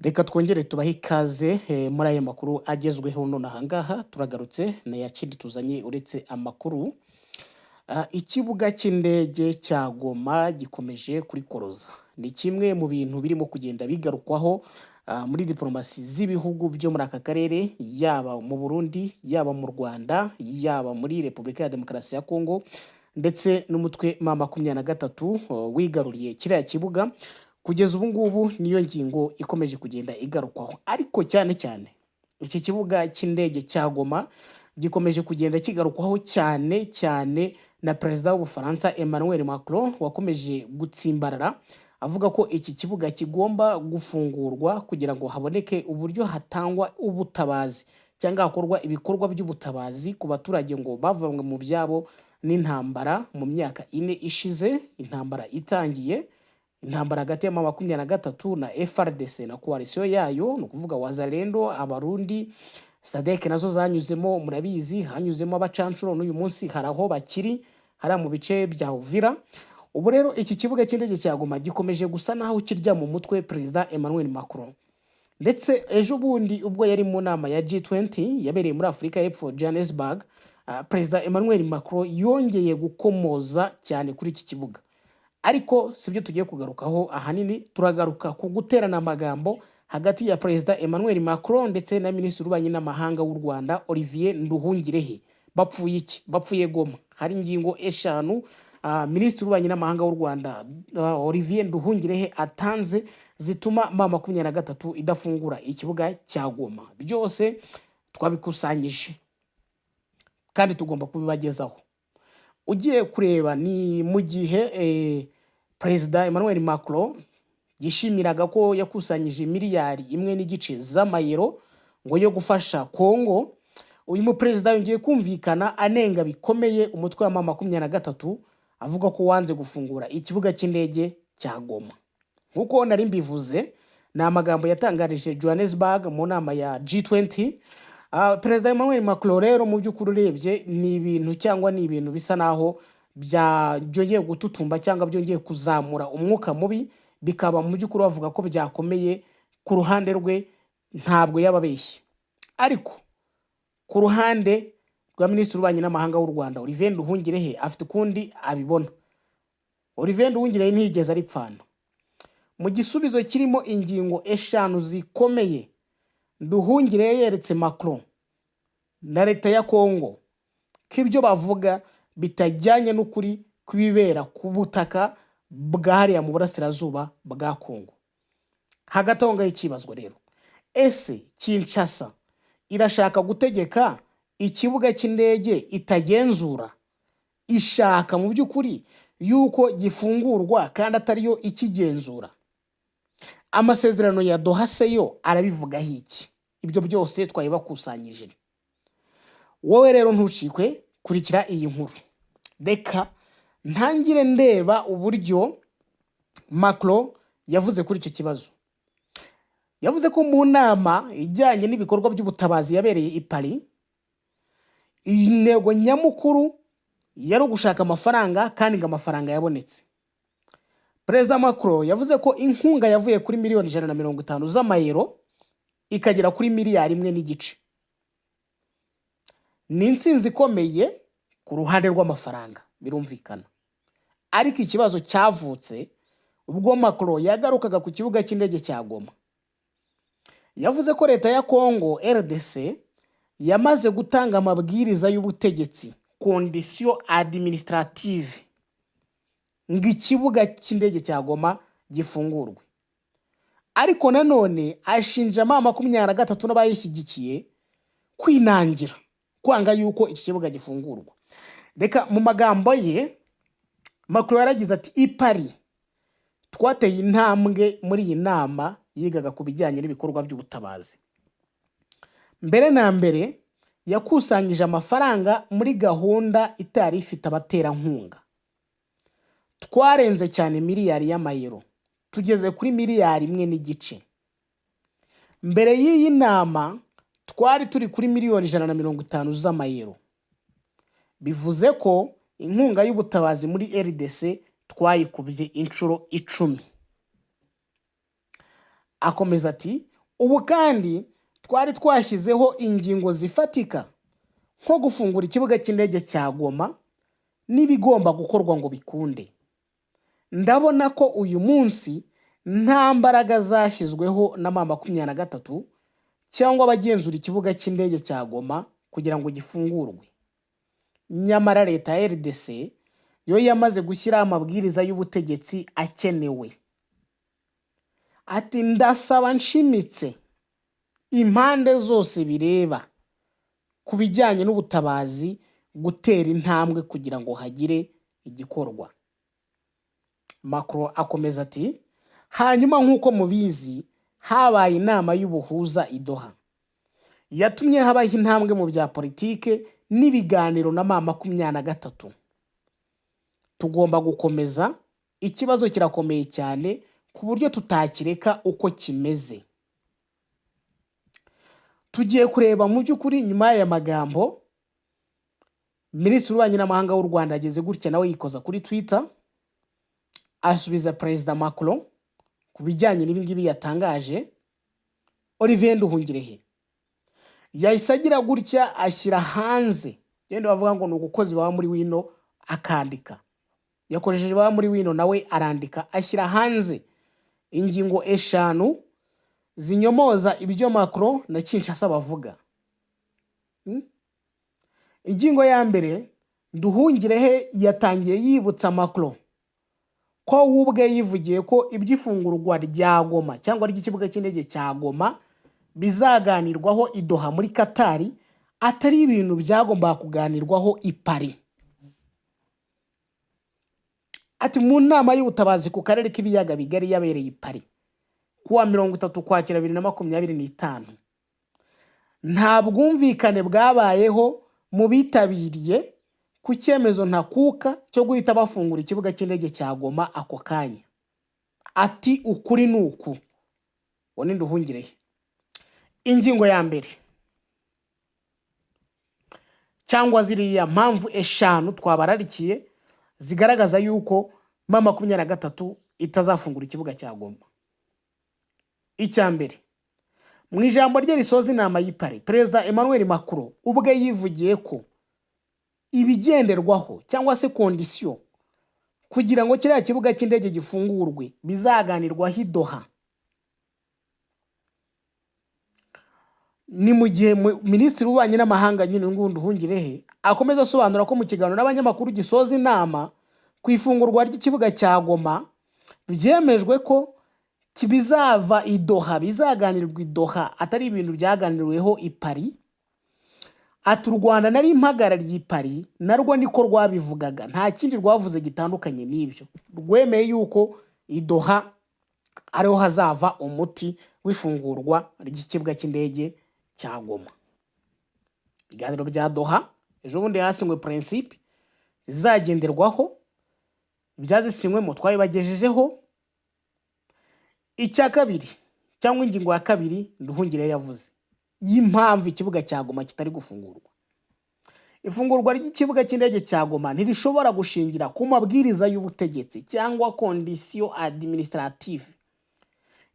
Reka twongere tubahe ikaze muri aya makuru agezweho none aha ngaha turagarutse na yakindi tuzanye uretse amakuru. Ikibuga cy'indege cya Goma gikomeje kurikoroza. Ni kimwe mu bintu birimo kugenda bigarukwaho muri diplomasi z'ibihugu byo muri aka karere, yaba mu Burundi, yaba mu Rwanda, yaba muri Repubulika ya Demokarasi ya Kongo, ndetse n'umutwe M23 wigaruriye kiriya kibuga. Kugeza ubu ngubu niyo ngingo ikomeje kugenda igarukwaho, ariko cyane cyane iki kibuga cy'indege cya Goma gikomeje kugenda kigarukwaho cyane cyane na perezida w'Ubufaransa Emmanuel Macron, wakomeje gutsimbarara avuga ko iki kibuga kigomba gufungurwa kugira ngo haboneke uburyo hatangwa ubutabazi cyangwa hakorwa ibikorwa by'ubutabazi ku baturage ngo bavanywe mu byabo n'intambara mu myaka 4 ishize. Intambara itangiye, intambara hagati ya M23 na FARDC na coalition yayo, no kuvuga Wazalendo, Abarundi, SADC nazo zanyuzemo, murabizi hanyuzemo abacancuro n'uyu munsi haraho bakiri hara mu bice bya Uvira. Ubu rero iki kibuga cy'indege cya Goma gikomeje gusa naho kirya mu mutwe perezida Emmanuel Macron. Ndetse ejo bundi ubwo yari mu nama ya G20 yabereye muri Afrika y'Epfo Johannesburg, perezida Emmanuel Macron yongeye gukomoza cyane kuri iki kibuga. Ariko sibyo tugiye kugarukaho, ahanini turagaruka ku guterana amagambo hagati ya perezida Emmanuel Macron ndetse na minisitiri w'ububanyi n'amahanga w'u Rwanda Olivier Nduhungirehe. Bapfuye iki? Bapfuye Goma. Hari ingingo eshanu minisitiri w'ububanyi n'amahanga w'u Rwanda Olivier Nduhungirehe atanze zituma M23 idafungura ikibuga cya Goma. Byose twabikusanyije kandi tugomba kubibagezaho. Ugiye kureba ni mu gihe perezida Emmanuel Macron yishimiraga ko yakusanyije miliyari 1.5 z'amayero ngo yo gufasha Kongo, uyu mu perezida yongeye kumvikana anenga bikomeye umutwe wa M23 avuga ko wanze gufungura ikibuga cy'indege cya Goma. Nkuko nari mbivuze, na amagambo yatangarije Johannesburg mu nama ya G20. Perezida Emmanuel Macron rero mu by'ukuri urebye ni ibintu bisa naho byongeye gututumba cyangwa byongeye kuzamura umwuka mubi, bikaba mu by'ukuri bavuga ko byakomeye ku ruhande rwe, ntabwo yababeshye. Ariko ku ruhande rwa minisitiri w'ububanyi n'amahanga w'u Rwanda Olivier Nduhungirehe afite ukundi abibona. Olivier Nduhungirehe ntiyigeze aripfana. Mu gisubizo kirimo ingingo eshanu zikomeye, Nduhungirehe yeretse Macron na leta ya Kongo ko ibyo bavuga bitajyanye n'ukuri kwibera ku butaka bwahariya mu burasirazuba bwa Kongo. Hagati aho ngaho ikibazwa rero, ese Kinshasa irashaka gutegeka ikibuga cy'indege itagenzura? Ishaka mu by'ukuri yuko gifungurwa kandi atariyo ikigenzura? Amasezerano ya Doha se yo arabivugaho iki? Ibyo byose twabibakusanyije. Wowe rero ntucikwe, kurikira iyi nkuru. Reka ntangire ndeba uburyo Macron yavuze kuri icyo kibazo. Yavuze ko mu nama ijyanye n'ibikorwa by'ubutabazi yabereye i Paris, intego nyamukuru yari ugushaka amafaranga kandi ngo amafaranga yabonetse. Perezida Macron yavuze ko inkunga yavuye kuri miliyoni 150 z'amayero ikagera kuri miliyari 1.5. Ni intsinzi ikomeye ku ruhande rw'amafaranga, birumvikana. Ariko ikibazo cyavutse ubwo Macron yagarukaga ku kibuga cy'indege cya Goma. Yavuze ko leta ya Kongo RDC yamaze gutanga amabwiriza y'ubutegetsi, condition administrative, ngo ikibuga cy'indege cya Goma gifungurwe. Ariko nanone ashinja M23 n'abayishyigikiye kwinangira, kwanga yuko iki kibuga gifungurwa. Reka mu magambo ye Macron yaragize ati, i Paris twateye intambwe muri iyi nama yigaga ku bijyanye n'ibikorwa by'ubutabazi. Mbere na mbere yakusanyije amafaranga muri gahunda itari ifite abaterankunga. Twarenze cyane miliyari y'amayero, tugeze kuri miliyari 1.5. Mbere y'iyi nama twari turi kuri miliyoni 150 z'amayero. Bivuze ko inkunga y'ubutabazi muri RDC twayikubye inshuro 10. akomeza ati ubu kandi twari twashyizeho ingingo zifatika nko gufungura ikibuga cy'indege cya Goma n'ibigomba gukorwa ngo bikunde. Ndabona ko uyu munsi nta mbaraga zashyizweho na M23 cyangwa abagenzura ikibuga cy'indege cya Goma kugira ngo gifungurwe. Nyamara leta ya RDC yo yamaze gushyira amabwiriza y'ubutegetsi akenewe. Ati ndasaba nshimitse impande zose bireba ku bijyanye n'ubutabazi gutera intambwe kugira ngo hagire igikorwa. Macron akomeza ati hanyuma nk'uko mubizi habaye inama y'ubuhuza i Doha yatumye habaho intambwe mu bya politike n'ibiganiro na M23. Tugomba gukomeza, ikibazo kirakomeye cyane ku buryo tutakireka uko kimeze. Tugiye kureba mu by'ukuri nyuma y'aya magambo Minisitiri w'Ububanyi n'Amahanga w'u Rwanda ageze gutya nawe yikoza kuri Twitter asubiza Perezida Macron ku bijyanye n'ibingibi yatangaje. Olivier Nduhungirehe yahise agira gutya ashyira hanze, genda bavuga ngo ni ugukozi baba muri wino akandika, yakoresheje baba muri wino nawe arandika ashyira hanze ingingo 5 zinyomoza ibyo Macron na Kinshasa bavuga. Ingingo ya mbere, Nduhungirehe yatangiye yibutsa Macron ko ubwe yivugiye ko iby'ifungurwa rya Goma cyangwa ry'ikibuga cy'indege cya Goma bizaganirwaho i Doha muri Qatar, atari ibintu byagomba kuganirwaho i Paris. Ati mu nama y'ubutabazi ku karere k'ibiyaga bigari yabereye i Paris kuwa 30 Ukwakira 2025, nta bwumvikane bwabayeho mu bitabiriye ku cyemezo ntakuka cyo guhita bafungura ikibuga cy'indege cya Goma ako kanya. Ati ukuri nuku. Wone Nduhungirehe. Ingingo ya mbere cyangwa ziriya mpamvu 5 twabararikiye zigaragaza yuko M23 itazafungura ikibuga cya Goma. Icya mbere, mu ijambo rye risoza inama y'Ipari, Perezida Emmanuel Macron ubwe yivugiye ko ibigenderwaho cyangwa se condition kugira ngo kiriya kibuga cy'indege gifungurwe bizaganirwaho i Doha. Ni mu gihe Minisitiri w'Ububanyi n'Amahanga nyine Nduhungirehe akomeza asobanura ko mu kiganiro n'abanyamakuru gisoza inama ku ifungurwa ry'ikibuga cya Goma byemejwe ko kibizava i Doha, bizaganirwa i Doha, atari ibintu byaganiriweho i Paris. Ati u Rwanda nari impagarariye i Paris narwo niko rwabivugaga, nta kindi rwavuze gitandukanye n'ibyo. Rwemeye yuko i Doha ariho hazava umuti w'ifungurwa ry'ikibuga cy'indege cya Goma. Ibiganiro bya Doha ejo bundi hasinywe principe zizagenderwaho, byazisinywe twabibagejejeho. Icya kabiri cyangwa ingingo ya kabiri Nduhungirehe yavuze y'impamvu ikibuga cya Goma kitari gufungurwa. Ifungurwa ry'ikibuga cy'indege cya Goma ntirishobora gushingira ku mabwiriza y'ubutegetsi cyangwa condition administrative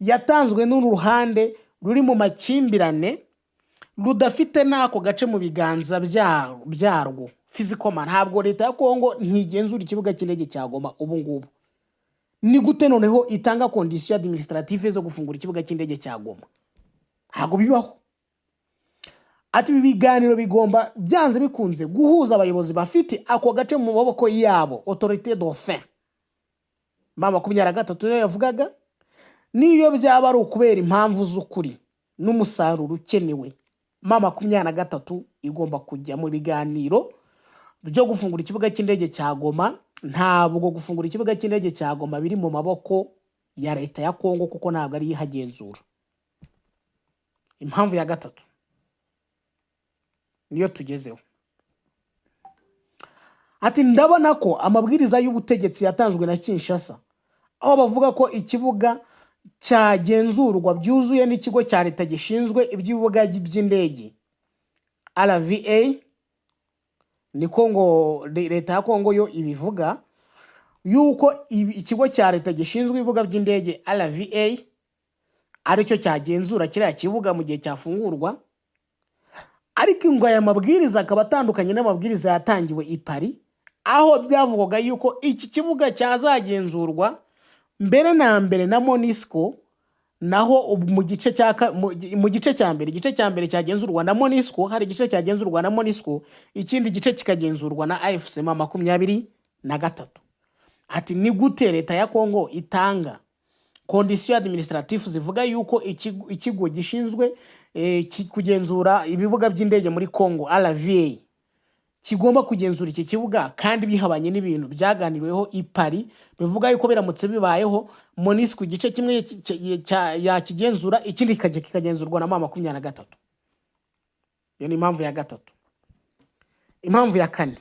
yatanzwe n'uruhande ruri mu makimbirane rudafite nako gace mu biganza byarwo physical man. Ntabwo leta ya Kongo ntigenzura ikibuga cy'indege cya Goma ubu ngubu. Ni gute noneho itanga condition administrative zo gufungura ikibuga cy'indege cya Goma? Ntabwo bibaho. Ati ibiganiro bigomba byanze bikunze guhuza abayobozi bafite ako gace mu maboko yabo, autorité dauphin. M23 yavugaga niyo byaba ari ukubera impamvu z'ukuri n'umusaruro ukenewe, M23 igomba kujya mu biganiro byo gufungura ikibuga cy'indege cya Goma. Ntabwo gufungura ikibuga cy'indege cya Goma biri mu maboko ya leta ya Kongo kuko ntabwo ari ihagenzura. Impamvu ya gatatu niyo tugezeho. Ati ndabona ko amabwiriza y'ubutegetsi yatanzwe na Kinshasa aho bavuga ko ikibuga cyagenzurwa byuzuye n'ikigo cya leta gishinzwe iby'ibibuga by'indege RVA, ni Kongo, leta ya Kongo yo ibivuga yuko ikigo cya leta gishinzwe ibibuga by'indege RVA aricyo cyagenzura kiriya kibuga mu gihe cyafungurwa, ariko ngo aya mabwiriza akaba atandukanye n'amabwiriza yatangiwe i Paris, aho byavugwaga yuko iki kibuga cyazagenzurwa mbere na mbere na MONUSCO, naho mu gice cya mbere, igice cya mbere cyagenzurwa na MONUSCO, hari igice cyagenzurwa na MONUSCO, ikindi gice kikagenzurwa na AFC M23. Ati ni gute leta ya Kongo itanga condition administrative zivuga yuko ikigo gishinzwe kugenzura ibibuga by'indege muri Kongo RVA kigomba kugenzura iki kibuga, kandi bihabanye n'ibintu byaganiriweho i Paris bivuga yuko biramutse bibayeho MONUSCO igice kimwe yakigenzura, ikindi kikagenzurwa na M23. Iyo ni impamvu ya gatatu. Impamvu ya kane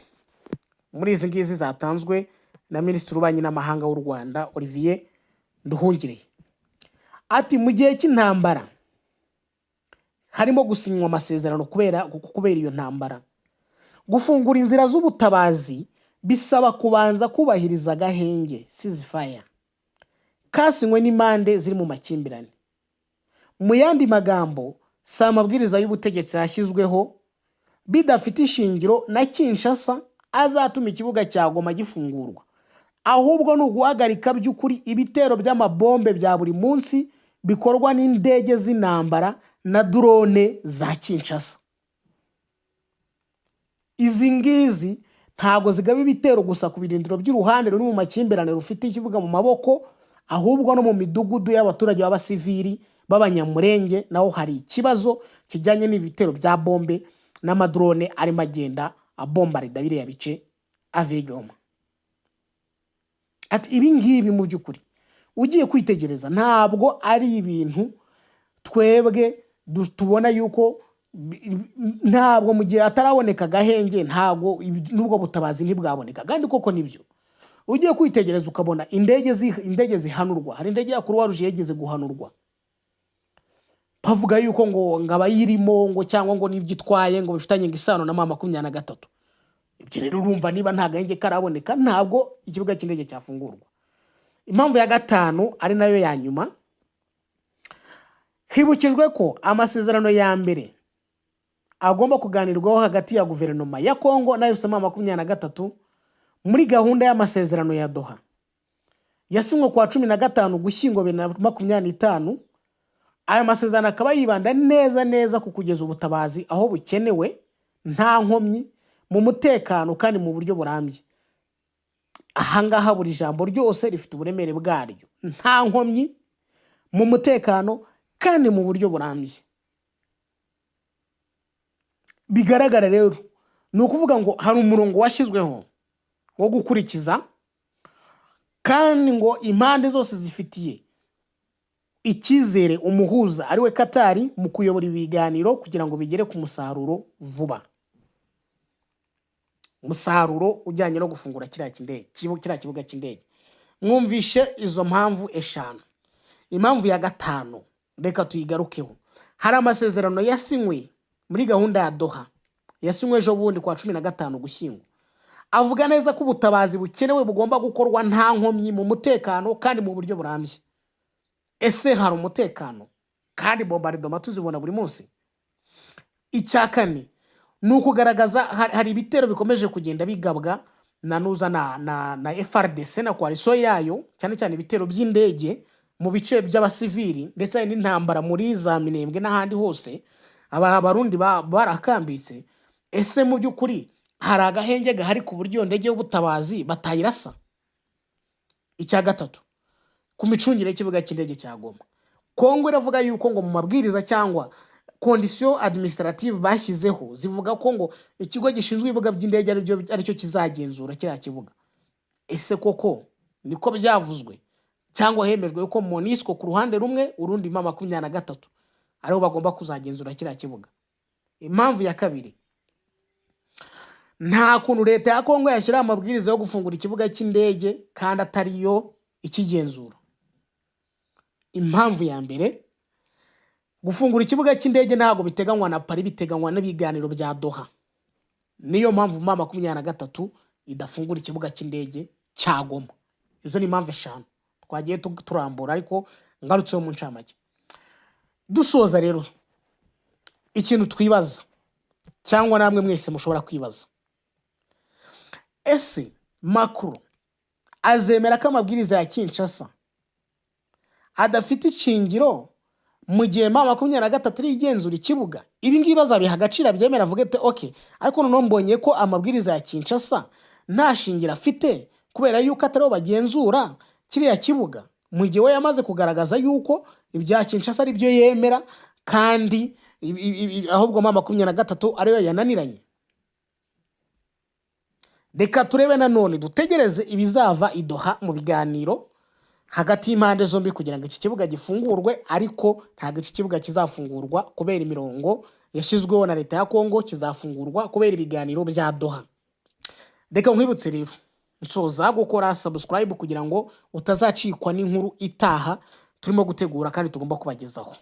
muri izi ngizi zatanzwe na Minisitiri w'Ububanyi n'Amahanga w'u Rwanda Olivier Nduhungirehe, ati mu gihe cy'intambara harimo gusinywa amasezerano kubera iyo ntambara, gufungura inzira z'ubutabazi bisaba kubanza kubahiriza agahenge ceasefire kasinywe n'impande ziri mu makimbirane. Mu yandi magambo, si amabwiriza y'ubutegetsi yashyizweho bidafite ishingiro na Kinshasa azatuma ikibuga cya Goma gifungurwa, ahubwo ni uguhagarika by'ukuri ibitero by'amabombe bya buri munsi bikorwa n'indege z'intambara na drone za Kinshasa. Izi ngizi ntabwo zigaba ibitero gusa ku birindiro by'uruhande ruri mu makimbirane rufite ikibuga mu maboko, ahubwo no mu midugudu y'abaturage b'abasivili b'abanyamurenge naho hari ikibazo kijyanye n'ibitero bya bombe n'amadrone arimo agenda abombarida biriya bice avegoma. Ati ibi ngibi mu by'ukuri ugiye kwitegereza ntabwo ari ibintu twebwe tubona yuko, ntabwo mu gihe ataraboneka agahenge ntabwo nubwo butabazi ntibwaboneka, kandi koko nibyo. Ugiye kwitegereza ukabona indege zihanurwa, hari indege ya Croix Rouge yegeze guhanurwa, bavuga yuko ngo abayirimo ngo cyangwa ngo n'ibyitwaye ngo bifitanye isano na M23. Ibyo rero urumva niba nta gahenge karaboneka ntabwo ikibuga cy'indege cyafungurwa. Impamvu ya gatanu ari nayo ya nyuma, hibukijwe ko amasezerano ya mbere agomba kuganirwaho hagati ya guverinoma ya Kongo na AFC M23 muri gahunda y'amasezerano ya Doha yasinywe kwa 15 Ugushyingo 2025. Aya masezerano akaba yibanda neza ku kugeza ubutabazi aho bukenewe nta nkomyi, mu mutekano kandi mu buryo burambye. Ahangaha buri jambo ryose rifite uburemere bwaryo, nta nkomyi, mu mutekano kandi mu buryo burambye. Bigaragara rero ni ukuvuga ngo hari umurongo washyizweho wo gukurikiza, kandi ngo impande zose zifitiye icyizere umuhuza ariwe Katari mu kuyobora ibiganiro kugira ngo bigere ku musaruro vuba, umusaruro ujyanye no gufungura kiriya kibuga cy'indege. Mwumvishe izo mpamvu eshanu. Impamvu ya gatanu reka tuyigarukeho. Hari amasezerano yasinywe muri gahunda ya Doha, yasinywe ejo bundi kwa 15 Ugushyingo, avuga neza ko ubutabazi bukenewe bugomba gukorwa nta nkomyi, mu mutekano kandi mu buryo burambye. Ese hari umutekano kandi bombardement tuzibona buri munsi? Icya kane ni ukugaragaza hari ibitero bikomeje kugenda bigabwa na FRDC na coalition yayo, cyane cyane ibitero by'indege mu bice by'abasivili ndetse n'intambara muri za Minembwe n'ahandi hose abarundi barakambitse. Ese mu by'ukuri hari agahenge gahari ku buryo ndege y'ubutabazi batayirasa? Icya gatatu, ku micungire y'ikibuga cy'indege cya Goma, Kongo iravuga yuko ngo mu mabwiriza cyangwa condition administrative bashyizeho zivuga ko ngo ikigo gishinzwe ibibuga by'indege aricyo kizagenzura kiriya kibuga. Ese koko niko byavuzwe cyangwa hemejwe yuko MONUSCO ku ruhande rumwe urundi M23 ariho bagomba kuzagenzura kiriya kibuga? Impamvu ya kabiri, nta kuntu leta ya Kongo yashyira amabwiriza yo gufungura ikibuga cy'indege kandi atariyo ikigenzura. Impamvu ya mbere, gufungura ikibuga cy'indege ntabwo biteganywa na Paris, biteganywa n'ibiganiro bya Doha. Niyo mpamvu M23 idafungura ikibuga cy'indege cya Goma. Izo ni impamvu eshanu twagiye turambura, ariko ngarutseho mu ncamake. dusoza rero ikintu twibaza cyangwa namwe mwese mushobora kwibaza, ese Macron azemera ko amabwiriza ya Kinshasa adafite ishingiro mu gihe M23 ari igenzura ikibuga? Ibi ngibi bazabiha agaciro abyemera avuga ati okay, ariko noneho mbonye ko amabwiriza ya Kinshasa nta shingiro afite kubera yuko atariho bagenzura kiriya kibuga, mu gihe we yamaze kugaragaza yuko ibya Kinshasa ari byo yemera kandi ahubwo M23 ariyo yananiranye. Reka turebe nanone dutegereze ibizava idoha mu biganiro hagati y'impande zombi kugira ngo iki kibuga gifungurwe, ariko ntabwo iki kibuga kizafungurwa kubera imirongo yashyizweho na leta ya Kongo, kizafungurwa kubera ibiganiro bya Doha. Reka nkwibutse rero nsoza gukora subscribe kugira ngo utazacikwa n'inkuru itaha turimo gutegura kandi tugomba kubagezaho.